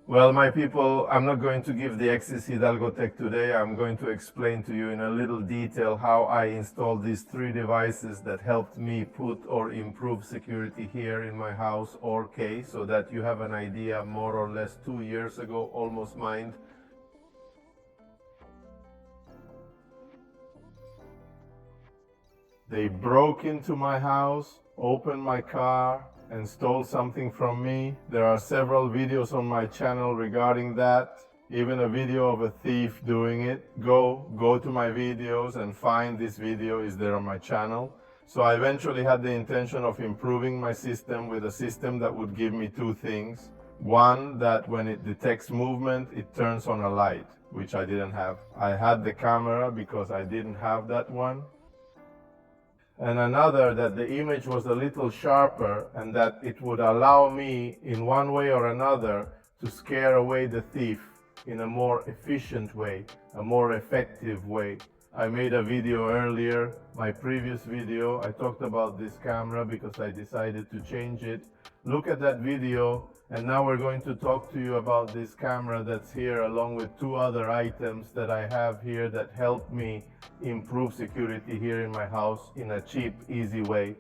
Well, my people, I'm not going to give the Exis Hidalgo Tech today. I'm going to explain to you in a little detail how I installed these three devices that helped me put or improve security here in my house or case, so that you have an idea. More or less 2 years ago, almost mind, they broke into my house, opened my car, and stole something from me. There are several videos on my channel regarding that, even a video of a thief doing it. Go to my videos and find this video, is there on my channel. So I eventually had the intention of improving my system with a system that would give me two things. One, that when it detects movement, it turns on a light, which I didn't have. I had the camera because I didn't have that one. And another, that the image was a little sharper and that it would allow me in one way or another to scare away the thief in a more efficient way, a more effective way. I made a video earlier, my previous video, I talked about this camera because I decided to change it. Look at that video, and now we're going to talk to you about this camera that's here, along with two other items that I have here that help me improve security here in my house in a cheap, easy way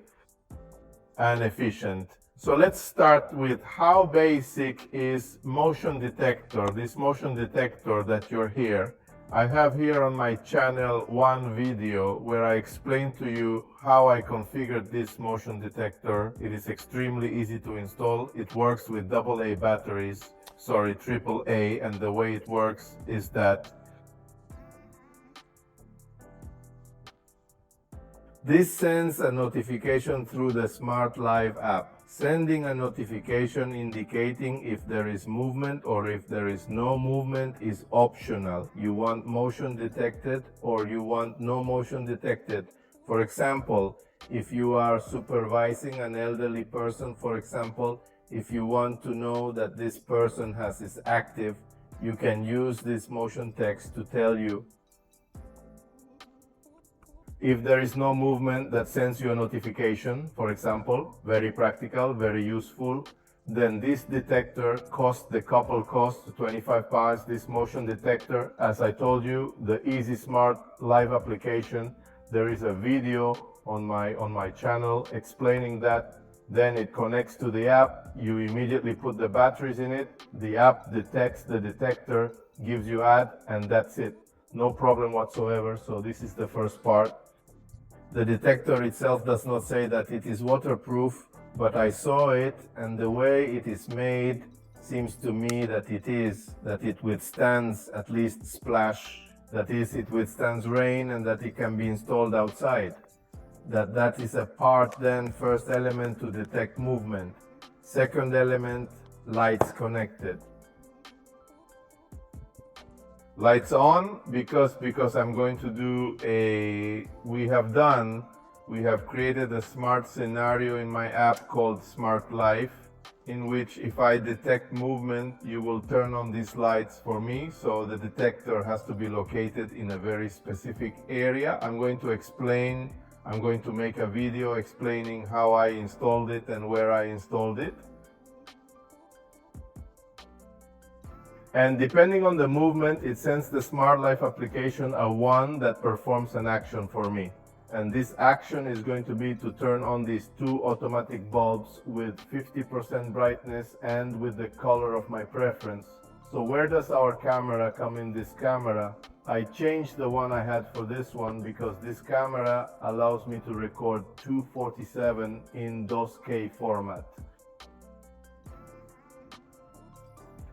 and efficient. So let's start with how basic is motion detector, this motion detector that you're here. I have here on my channel one video where I explain to you how I configured this motion detector. It is extremely easy to install. It works with AA batteries, sorry, AAA, and the way it works is that this sends a notification through the Smart Live app, sending a notification indicating if there is movement or if there is no movement is optional. You want motion detected or you want no motion detected. For example, if you are supervising an elderly person, for example, if you want to know that this person is active, you can use this motion text to tell you. If there is no movement, that sends you a notification, for example, very practical, very useful. Then this detector costs, the couple costs 25 pounds, this motion detector. As I told you, the Easy Smart Live application, there is a video on my channel explaining that. Then it connects to the app, you immediately put the batteries in it, the app detects the detector, gives you ad, and that's it. No problem whatsoever. So this is the first part. The detector itself does not say that it is waterproof, but I saw it, and the way it is made seems to me that it withstands at least splash, that is, it withstands rain, and that it can be installed outside. That is a part then, first element to detect movement. Second element, lights connected. Lights on because I'm going to do we have created a smart scenario in my app called Smart Life, in which if I detect movement, you will turn on these lights for me. So the detector has to be located in a very specific area. I'm going to make a video explaining how I installed it and where I installed it. And depending on the movement, it sends the Smart Life application a 1 that performs an action for me. And this action is going to be to turn on these two automatic bulbs with 50% brightness and with the color of my preference. So where does our camera come in this camera? I changed the one I had for this one because this camera allows me to record 247 in DOS-K format.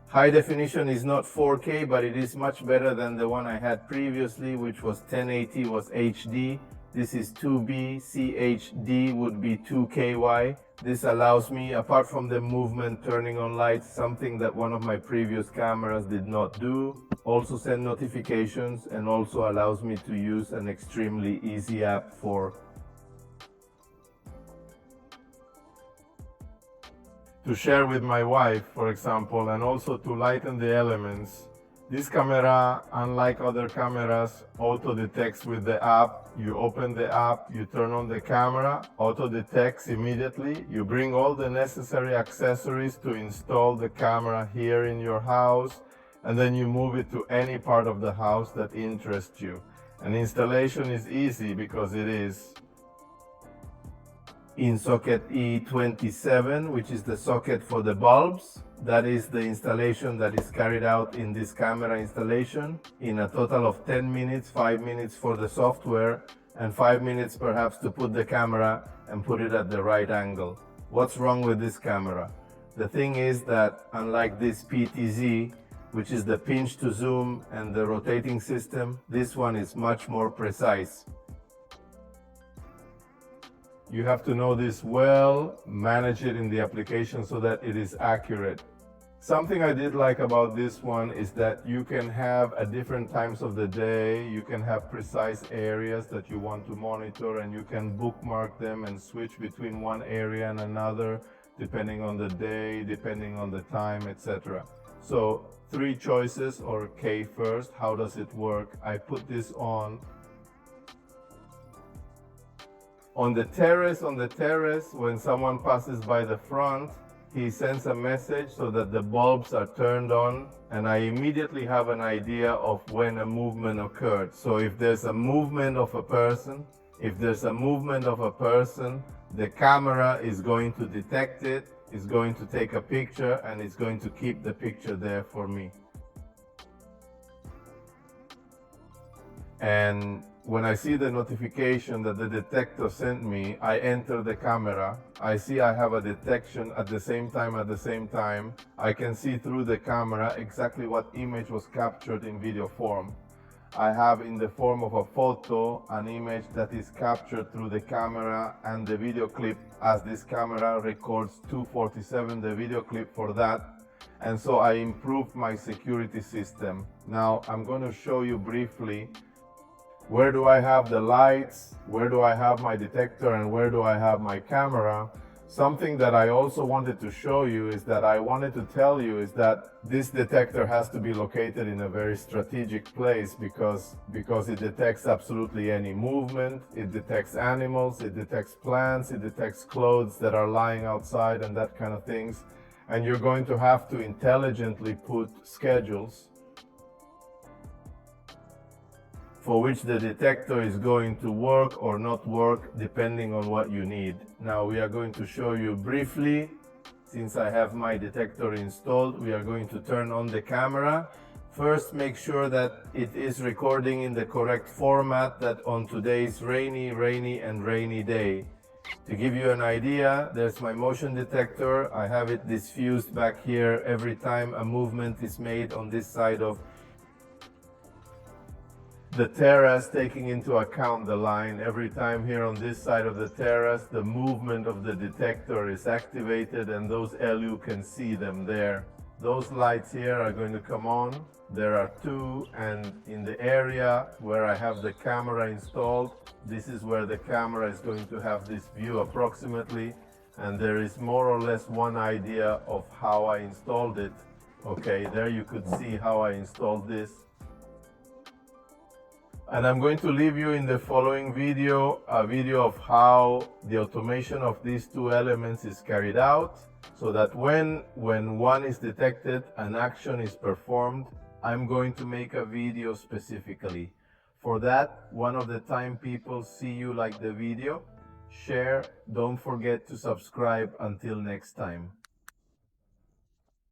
High definition is not 4K, but it is much better than the one I had previously, which was 1080, was HD. This is 2B, CHD would be 2KY. This allows me, apart from the movement turning on lights, something that one of my previous cameras did not do, also send notifications, and also allows me to use an extremely easy app to share with my wife, for example, and also to lighten the elements. This camera, unlike other cameras, auto detects with the app. You open the app, you turn on the camera, auto detects immediately. You bring all the necessary accessories to install the camera here in your house, and then you move it to any part of the house that interests you. And installation is easy because it is in socket E27, which is the socket for the bulbs. That is the installation that is carried out in this camera installation in a total of 10 minutes, 5 minutes for the software, and 5 minutes perhaps to put the camera and put it at the right angle. What's wrong with this camera? The thing is that unlike this PTZ, which is the pinch to zoom and the rotating system, this one is much more precise. You have to know this well, manage it in the application so that it is accurate. Something I did like about this one is that you can have at different times of the day, you can have precise areas that you want to monitor, and you can bookmark them and switch between one area and another depending on the day, depending on the time, etc. So 3 choices, or K first. How does it work? I put this on the terrace, when someone passes by the front, he sends a message so that the bulbs are turned on, and I immediately have an idea of when a movement occurred. So if there's a movement of a person, the camera is going to detect it, is going to take a picture, and it's going to keep the picture there for me. And when I see the notification that the detector sent me, I enter the camera. I see I have a detection at the same time. I can see through the camera exactly what image was captured in video form. I have in the form of a photo an image that is captured through the camera and the video clip, as this camera records 247, the video clip for that. And so I improved my security system. Now I'm going to show you briefly where do I have the lights, where do I have my detector, and where do I have my camera. Something that I also wanted to show you is that I wanted to tell you is that this detector has to be located in a very strategic place because it detects absolutely any movement, it detects animals, it detects plants, it detects clothes that are lying outside and that kind of things. And you're going to have to intelligently put schedules for which the detector is going to work or not work depending on what you need. Now we are going to show you briefly. Since I have my detector installed, we are going to turn on the camera. First, make sure that it is recording in the correct format, that on today's rainy day. To give you an idea, there's my motion detector. I have it diffused back here every time a movement is made on this side of the terrace, taking into account the line. Every time here on this side of the terrace, the movement of the detector is activated, and those LU can see them there. Those lights here are going to come on. There are 2, and in the area where I have the camera installed, this is where the camera is going to have this view approximately, and there is more or less one idea of how I installed it. Okay, there you could see how I installed this. And I'm going to leave you in the following video a video of how the automation of these 2 elements is carried out, so that when one is detected, an action is performed. I'm going to make a video specifically. For that, one of the time people see you like the video, share, don't forget to subscribe. Until next time.